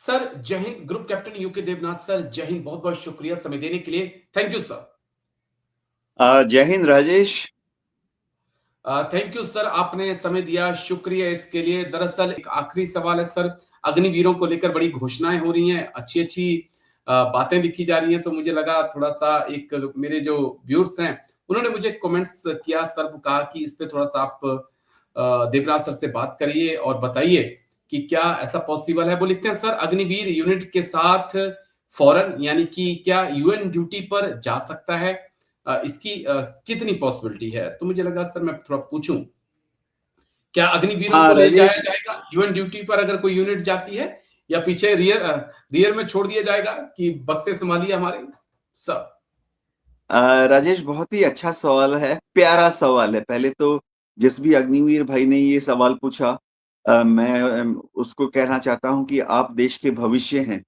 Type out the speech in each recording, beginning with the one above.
Sir जय हिंद। Group captain UK Devnath sir, जय हिंद। बहुत बहुत शुक्रिया समय देने के लिए। Thank you sir. जय हिंद राजेश। थैंक यू सर, आपने समय दिया, शुक्रिया इसके लिए। दरअसल एक आखिरी सवाल है सर। अग्निवीरों को लेकर बड़ी घोषणाएं हो रही हैं, अच्छी अच्छी बातें लिखी जा रही हैं, तो मुझे लगा थोड़ा सा एक मेरे जो व्यूअर्स हैं उन्होंने मुझे कमेंट्स किया सर को, कहा कि इस पे थोड़ा सा आप देवनाथ सर से बात करिए और बताइए कि क्या ऐसा पॉसिबल है। वो लिखते हैं सर, अग्निवीर यूनिट के साथ फॉरेन यानी कि क्या यूएन ड्यूटी पर जा सकता है, इसकी कितनी पॉसिबिलिटी है। तो मुझे लगा सर मैं थोड़ा पूछूं, क्या अग्निवीरों को ले जाया राजेश, जाएगा यूएन ड्यूटी पर अगर कोई यूनिट जाती है, या पीछे रियर में छोड़ दिया जाएगा कि बक्से संभालिए हमारे सब। राजेश बहुत ही अच्छा सवाल है, प्यारा सवाल है। पहले तो जिस भी अग्निवीर भाई ने ये सवाल पूछा, मैं उसको कहना चाहता हूं कि आप देश के भविष्य हैं।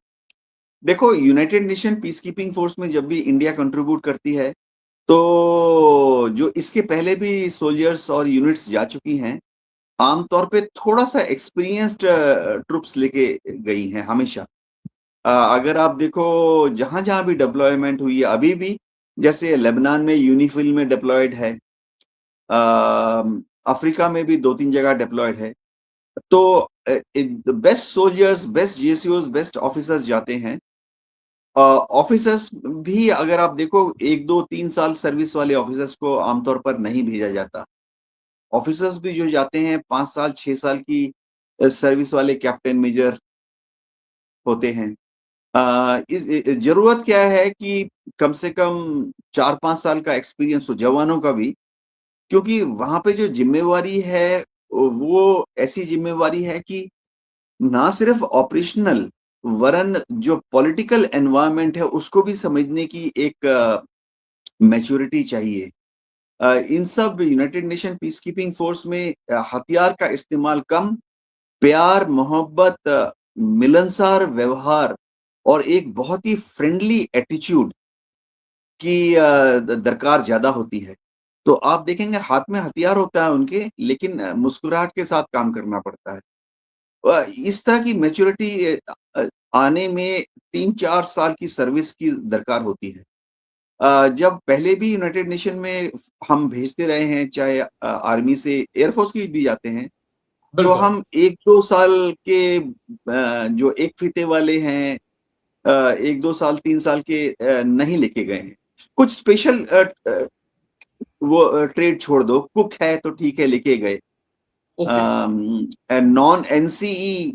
देखो, United nation peace keeping force में जब भी इंडिया कंट्रीब्यूट करती है, तो जो इसके पहले भी सोल्जर्स और यूनिट्स जा चुकी हैं, आमतौर पे थोड़ा सा एक्सपीरियंस्ड ट्रुप्स लेके गई हैं हमेशा। अगर आप देखो, जहां जहां भी डिप्लॉयमेंट हुई है अभी भी, जैसे लेबनान में यूनिफिल में डिप्लॉयड है, अफ्रीका में भी 2-3 जगह डिप्लॉयड है। तो best soldiers, best GSUs, best officers जाते हैं। ऑफिसर्स भी अगर आप देखो, 1-2-3 साल सर्विस वाले ऑफिसर्स को आमतौर पर नहीं भेजा जाता। ऑफिसर्स भी जो जाते हैं 5 साल 6 साल की सर्विस वाले कैप्टन मेजर होते हैं। जरूरत क्या है कि कम से कम 4-5 साल का एक्सपीरियंस हो जवानों का भी, क्योंकि वहां पे जो जिम्मेवारी है वो ऐसी जिम्मेवारी है कि ना सिर्फ ऑपरेशनल, वरन जो पॉलिटिकल एनवायरनमेंट है उसको भी समझने की एक मैच्योरिटी चाहिए। इन सब United nation peace keeping force में हथियार का इस्तेमाल कम, प्यार मोहब्बत, मिलनसार व्यवहार और एक बहुत ही फ्रेंडली एटीट्यूड की दरकार ज्यादा होती है। तो आप देखेंगे हाथ में हथियार होता है उनके, लेकिन मुस्कुराहट के साथ काम करना पड़ता है। इस तरह की मैच्योरिटी आने में 3-4 साल की सर्विस की दरकार होती है। जब पहले भी यूनाइटेड नेशन में हम भेजते रहे हैं, चाहे आर्मी से एयरफोर्स की भी जाते हैं, तो बिल्कुल। हम 1-2 साल के जो एक फीते वाले हैं, 1-2 साल 3 साल के नहीं लेके गए हैं। कुछ स्पेशल वो ट्रेड छोड़ दो, कुक है तो ठीक है लेके गए। ओके। नॉन एनसीई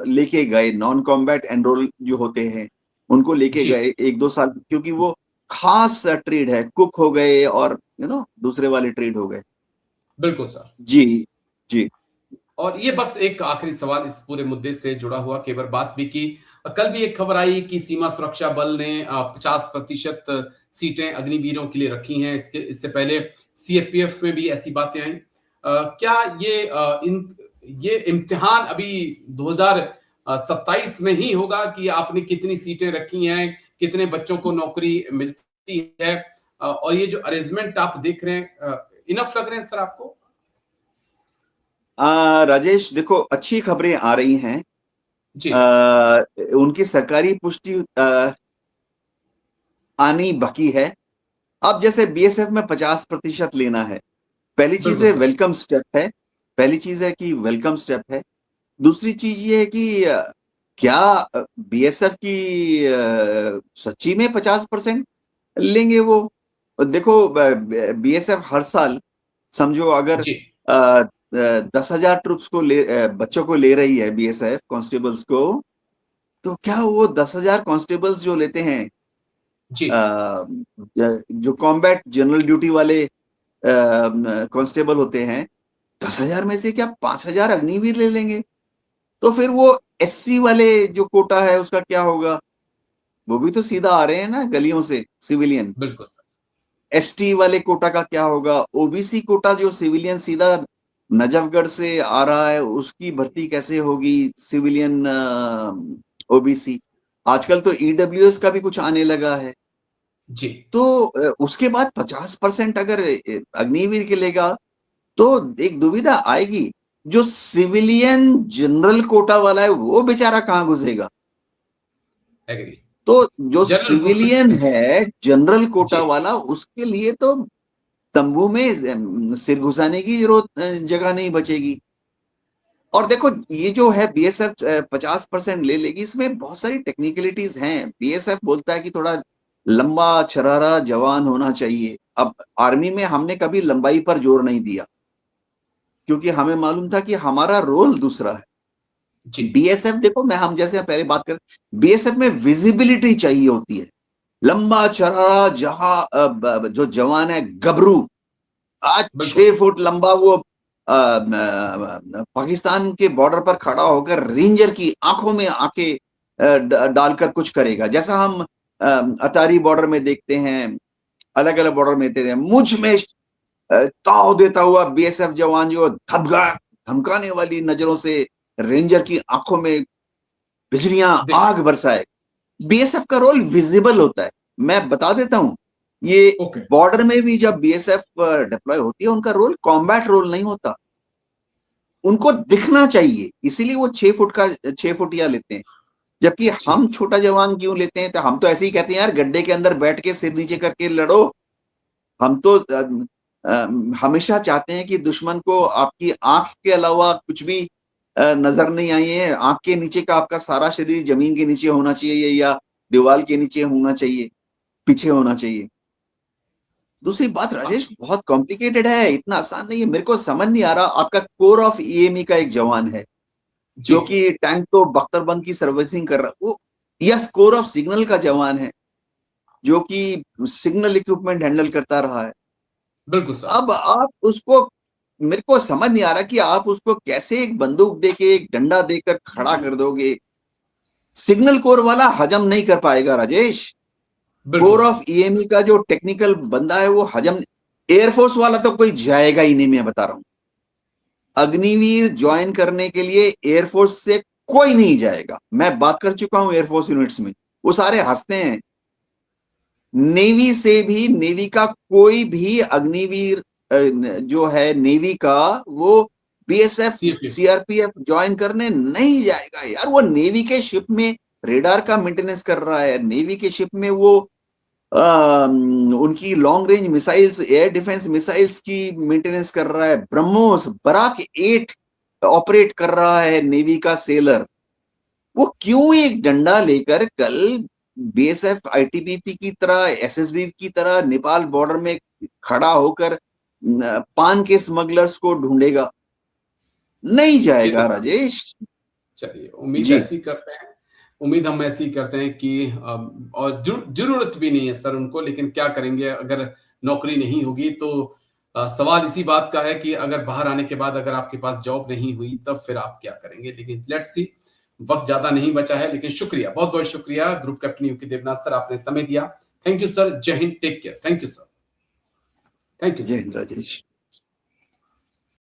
लेके गए, नॉन कॉम्बैट एनरोल जो होते हैं उनको लेके जी। गए 1-2 साल, क्योंकि वो खास ट्रेड है। कुक हो गए और दूसरे वाले ट्रेड हो गए। बिल्कुल सर। जी जी। और ये बस एक आखिरी सवाल इस पूरे मुद्दे से जुड़ा हुआ, केवल बात भी की, कल भी एक खबर आई कि सीमा सुरक्षा बल ने 50% सीटें अग्निवीरों के लिए रखी हैं। इससे पहले सीएपीएफ में भी ऐसी बातें आई। क्या ये इम्तिहान अभी 2027 में ही होगा कि आपने कितनी सीटें रखी हैं, कितने बच्चों को नौकरी मिलती है, और ये जो अरेंजमेंट आप देख रहे हैं इनफ लग रहे हैं सर आपको? राजेश, देखो, अच्छी खबरें आ रही हैं। जी। उनकी सरकारी पुष्टि आनी बाकी है। अब जैसे बीएसएफ में 50% लेना है, पहली चीज बिल्कुल है सर। वेलकम स्टेप है। पहली चीज है कि वेलकम स्टेप है। दूसरी चीज ये है कि क्या बीएसएफ की सच्ची में 50% लेंगे वो? देखो, बीएसएफ हर साल, समझो अगर जी। 10,000 ट्रुप्स को बच्चों को ले रही है बीएसएफ कांस्टेबल्स को, तो क्या वो 10,000 कांस्टेबल्स जो लेते हैं, जी। जो कॉम्बैट जनरल ड्यूटी वाले कांस्टेबल होते हैं, 10,000 में से क्या 5,000 अग्निवीर ले लेंगे? तो फिर वो एससी वाले जो कोटा है उसका क्या होगा? वो भी तो सीधा आ रहे हैं ना गलियों से, सिविलियन। बिल्कुल सर। एसटी वाले कोटा का क्या होगा? ओबीसी कोटा जो सिविलियन सीधा नजफगढ़ से आ रहा है, उसकी भर्ती कैसे होगी? Civilian OBC. आजकल तो ईडब्ल्यूएस का भी कुछ आने लगा है। जी। तो उसके बाद 50% अगर अग्निवीर के लेगा, तो एक दुविधा आएगी। जो सिविलियन जनरल कोटा वाला है वो बेचारा कहाँ घुसेगा? एग्री। तो जो जनरल को सिविलियन है जनरल कोटा जी वाला, उसके लिए तो तंबू में सिर घुसाने की जरूरत जगह नहीं बचेगी। और देखो ये जो है बीएसएफ 50% ले लेगी, इसमें बहुत सारी टेक्निकलिटीज हैं। बीएसएफ बोलता है कि थोड़ा लंबा छरारा जवान होना चाहिए। अब आर्मी में हमने कभी लंबाई पर जोर नहीं दिया, क्योंकि हमें मालूम था कि हमारा रोल दूसरा है। जी बीएसएफ देखो, मैं हम जैसे पहले बात कर, बीएसएफ में विजिबिलिटी चाहिए होती है। लंबा छरारा जो जवान है गबरू, आज बिल्कुल 6 फुट लंबा वो पाकिस्तान के बॉर्डर पर खड़ा होकर रेंजर की आंखों में आंखें डालकर कुछ करेगा, जैसा हम अतारी बॉर्डर में देखते हैं, अलग अलग बॉर्डर में देखते हैं। मुझ में ताव देता हुआ बीएसएफ जवान जो धमकाने वाली नजरों से रेंजर की आंखों में बिजलियां देख आग बरसाए। बीएसएफ का रोल विजिबल होता है। मैं बता देता हूं, ये ओके बॉर्डर में भी जब बीएसएफ डिप्लॉय होती है, उनका रोल कॉम्बैट रोल नहीं होता, उनको दिखना चाहिए, इसीलिए वो 6 फुटिया लेते हैं। जबकि जी हम छोटा जवान क्यों लेते हैं? तो हम तो ऐसे ही कहते हैं यार, गड्ढे के अंदर बैठ के सिर नीचे करके लड़ो। हम तो हमेशा चाहते हैं कि दुश्मन को आपकी आंख के अलावा कुछ भी नजर नहीं आई है। आंख के नीचे का आपका सारा शरीर जमीन के नीचे होना चाहिए, या दीवार के नीचे होना चाहिए, पीछे होना चाहिए। दूसरी बात राजेश, बहुत कॉम्प्लिकेटेड है, इतना आसान नहीं है। मेरे को समझ नहीं आ रहा, आपका कोर ऑफ ईएमई का एक जवान है जी जो कि टैंक तो बख्तरबंद की सर्विसिंग कर रहा, वो या कोर ऑफ सिग्नल का जवान है जो कि सिग्नल इक्विपमेंट हैंडल करता रहा है। बिल्कुल सर अब आप उसको, मेरे को समझ नहीं आ रहा कि आप उसको कैसे एक बंदूक देके, एक डंडा देकर खड़ा कर दोगे। सिग्नल कोर वाला हजम नहीं कर पाएगा राजेश। बिल्कुल कोर सर ऑफ ईएमई का जो टेक्निकल बंदा है वो हजम, एयरफोर्स वाला तो कोई जाएगा ही नहीं, मैं बता रहा हूं। अग्निवीर ज्वाइन करने के लिए एयरफोर्स से कोई नहीं जाएगा। मैं बात कर चुका हूं एयरफोर्स यूनिट्स में, वो सारे हंसते हैं। नेवी से भी, नेवी का कोई भी अग्निवीर जो है नेवी का, वो बीएसएफ सीएपी सीआरपीएफ ज्वाइन करने नहीं जाएगा यार। वो नेवी के शिप में रेडार का मेंटेनेंस कर रहा है, नेवी के शिप में वो उनकी long range missiles, air defence missiles की मेंटेनेंस कर रहा है। ब्रह्मोस बराक 8 ऑपरेट कर रहा है नेवी का सेलर। वो क्यों एक डंडा लेकर कल बीएसएफ आईटीबीपी की तरह, एसएसबी की तरह नेपाल बॉर्डर में खड़ा होकर पान के स्मगलर्स को ढूंढेगा? नहीं ये तो जाएगा राजेश। चलिए उम्मीद जी ऐसी करते हैं, उम्मीद हम ऐसी करते हैं कि और जरूरत भी नहीं है सर उनको, लेकिन क्या करेंगे अगर नौकरी नहीं होगी तो सवाल इसी बात का है कि अगर बाहर आने के बाद अगर आपके पास जॉब नहीं हुई तब फिर आप क्या करेंगे। लेकिन लेट्स सी, वक्त ज्यादा नहीं बचा है। लेकिन शुक्रिया, बहुत बहुत शुक्रिया group captain UK Devnath sir, आपने समय दिया। थैंक यू सर, जय हिंद, take care, thank you sir, thank you जय सर। हिंद राजेश।